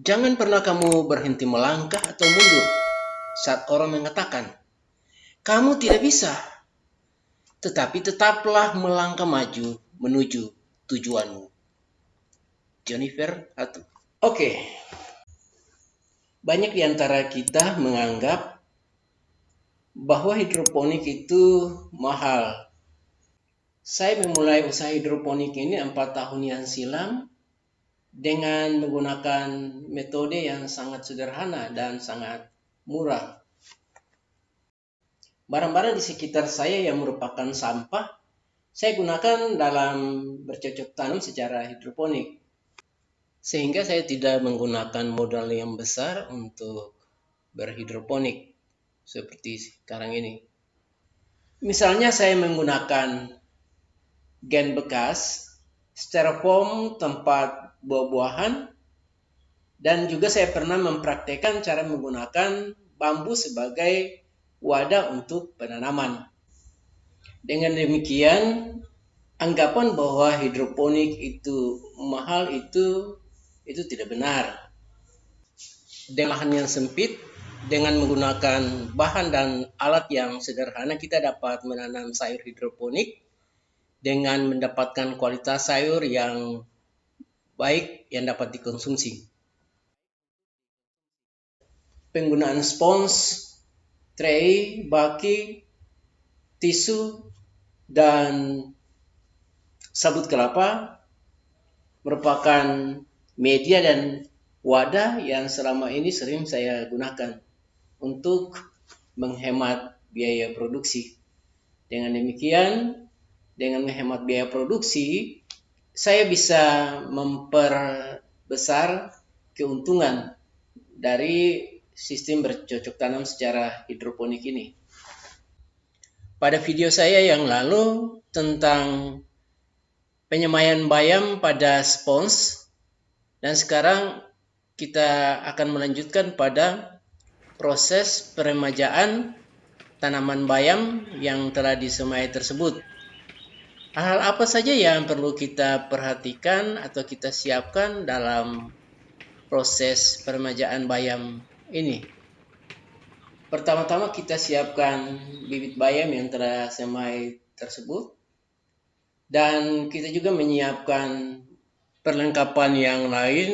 Jangan pernah kamu berhenti melangkah atau mundur saat orang mengatakan, kamu tidak bisa. Tetapi tetaplah melangkah maju menuju tujuanmu. Jennifer Hatu. Oke, banyak di antara kita menganggap bahwa hidroponik itu mahal. Saya memulai usaha hidroponik ini 4 tahun yang silam dengan menggunakan metode yang sangat sederhana dan sangat murah. Barang-barang di sekitar saya yang merupakan sampah, saya gunakan dalam bercocok tanam secara hidroponik. Sehingga saya tidak menggunakan modal yang besar untuk berhidroponik seperti sekarang ini. Misalnya saya menggunakan gen bekas, styrofoam tempat buah-buahan, dan juga saya pernah mempraktekkan cara menggunakan bambu sebagai wadah untuk penanaman. Dengan demikian, anggapan bahwa hidroponik itu mahal itu tidak benar. Dengan lahan yang sempit, dengan menggunakan bahan dan alat yang sederhana, kita dapat menanam sayur hidroponik dengan mendapatkan kualitas sayur yang baik yang dapat dikonsumsi. Penggunaan spons, tray, baki, tisu, dan sabut kelapa merupakan media dan wadah yang selama ini sering saya gunakan untuk menghemat biaya produksi. Dengan demikian, dengan menghemat biaya produksi, saya bisa memperbesar keuntungan dari sistem bercocok tanam secara hidroponik ini. Pada video saya yang lalu tentang penyemaian bayam pada spons, dan sekarang kita akan melanjutkan pada proses peremajaan tanaman bayam yang telah disemai tersebut. Hal apa saja yang perlu kita perhatikan atau kita siapkan dalam proses peremajaan bayam ini? Pertama-tama kita siapkan bibit bayam yang telah semai tersebut, dan kita juga menyiapkan perlengkapan yang lain,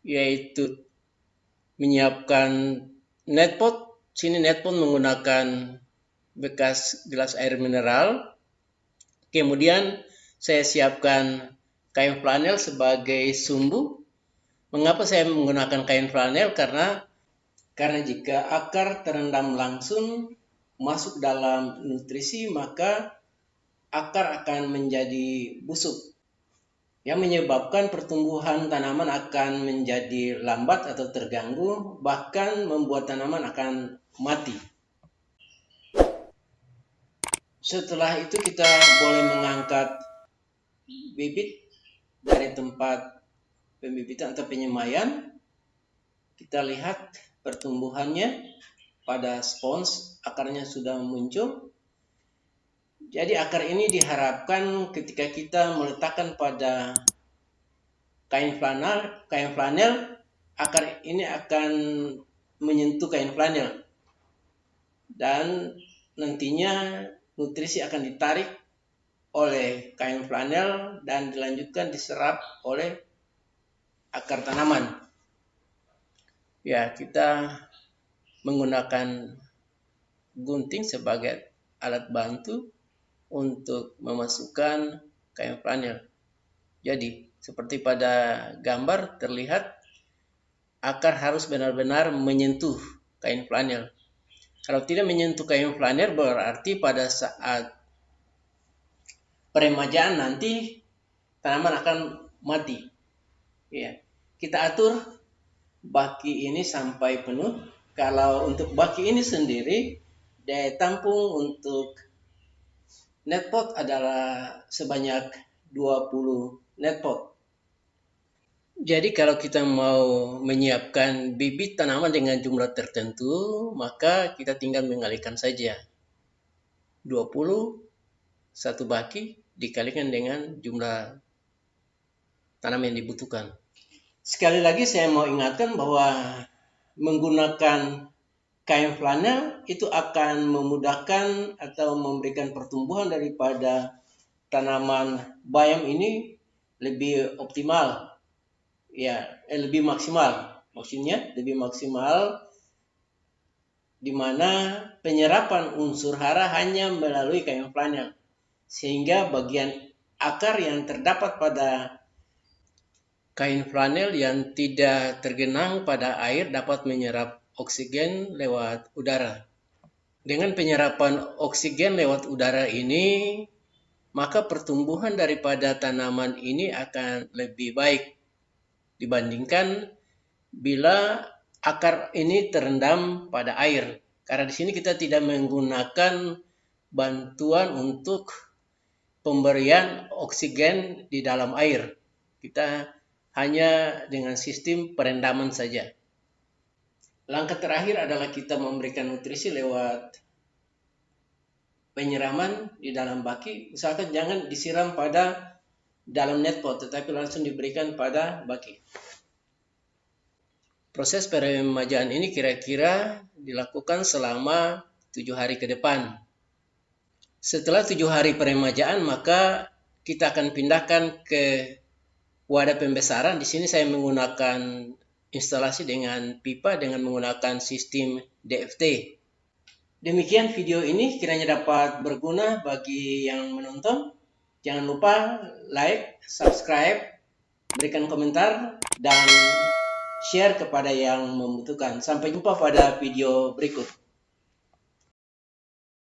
yaitu menyiapkan netpot. Sini netpot menggunakan bekas gelas air mineral. Kemudian saya siapkan kain flanel sebagai sumbu. Mengapa saya menggunakan kain flanel? Karena jika akar terendam langsung masuk dalam nutrisi, maka akar akan menjadi busuk, yang menyebabkan pertumbuhan tanaman akan menjadi lambat atau terganggu, bahkan membuat tanaman akan mati. Setelah itu kita boleh mengangkat bibit dari tempat pembibitan atau penyemaian. Kita lihat pertumbuhannya pada spons, akarnya sudah muncul. Jadi akar ini diharapkan ketika kita meletakkan pada kain flanel, akar ini akan menyentuh kain flanel, dan nantinya nutrisi akan ditarik oleh kain flanel dan dilanjutkan diserap oleh akar tanaman. Ya, kita menggunakan gunting sebagai alat bantu untuk memasukkan kain flanel. Jadi, seperti pada gambar terlihat, akar harus benar-benar menyentuh kain flanel. Kalau tidak menyentuh kain flanel, berarti pada saat peremajaan nanti tanaman akan mati. Ya, kita atur baki ini sampai penuh. Kalau untuk baki ini sendiri, daya tampung untuk netpot adalah sebanyak 20 netpot. Jadi kalau kita mau menyiapkan bibit tanaman dengan jumlah tertentu, maka kita tinggal mengalihkan saja 20 satu baki dikalikan dengan jumlah tanam yang dibutuhkan. Sekali lagi saya mau ingatkan bahwa menggunakan kain flanel itu akan memudahkan atau memberikan pertumbuhan daripada tanaman bayam ini lebih optimal, ya, lebih maksimal. Maksudnya lebih maksimal di mana penyerapan unsur hara hanya melalui kain flanel, sehingga bagian akar yang terdapat pada kain flanel yang tidak tergenang pada air dapat menyerap oksigen lewat udara. Dengan penyerapan oksigen lewat udara ini, maka pertumbuhan daripada tanaman ini akan lebih baik dibandingkan bila akar ini terendam pada air. Karena di sini kita tidak menggunakan bantuan untuk pemberian oksigen di dalam air. Kita hanya dengan sistem perendaman saja. Langkah terakhir adalah kita memberikan nutrisi lewat penyiraman di dalam baki. Misalkan jangan disiram pada dalam net pot, tetapi langsung diberikan pada baki. Proses peremajaan ini kira-kira dilakukan selama 7 hari ke depan. Setelah 7 hari peremajaan, maka kita akan pindahkan ke wadah pembesaran. Di sini saya menggunakan instalasi dengan pipa dengan menggunakan sistem DFT. Demikian video ini, kiranya dapat berguna bagi yang menonton. Jangan lupa like, subscribe, berikan komentar, dan share kepada yang membutuhkan. Sampai jumpa pada video berikut.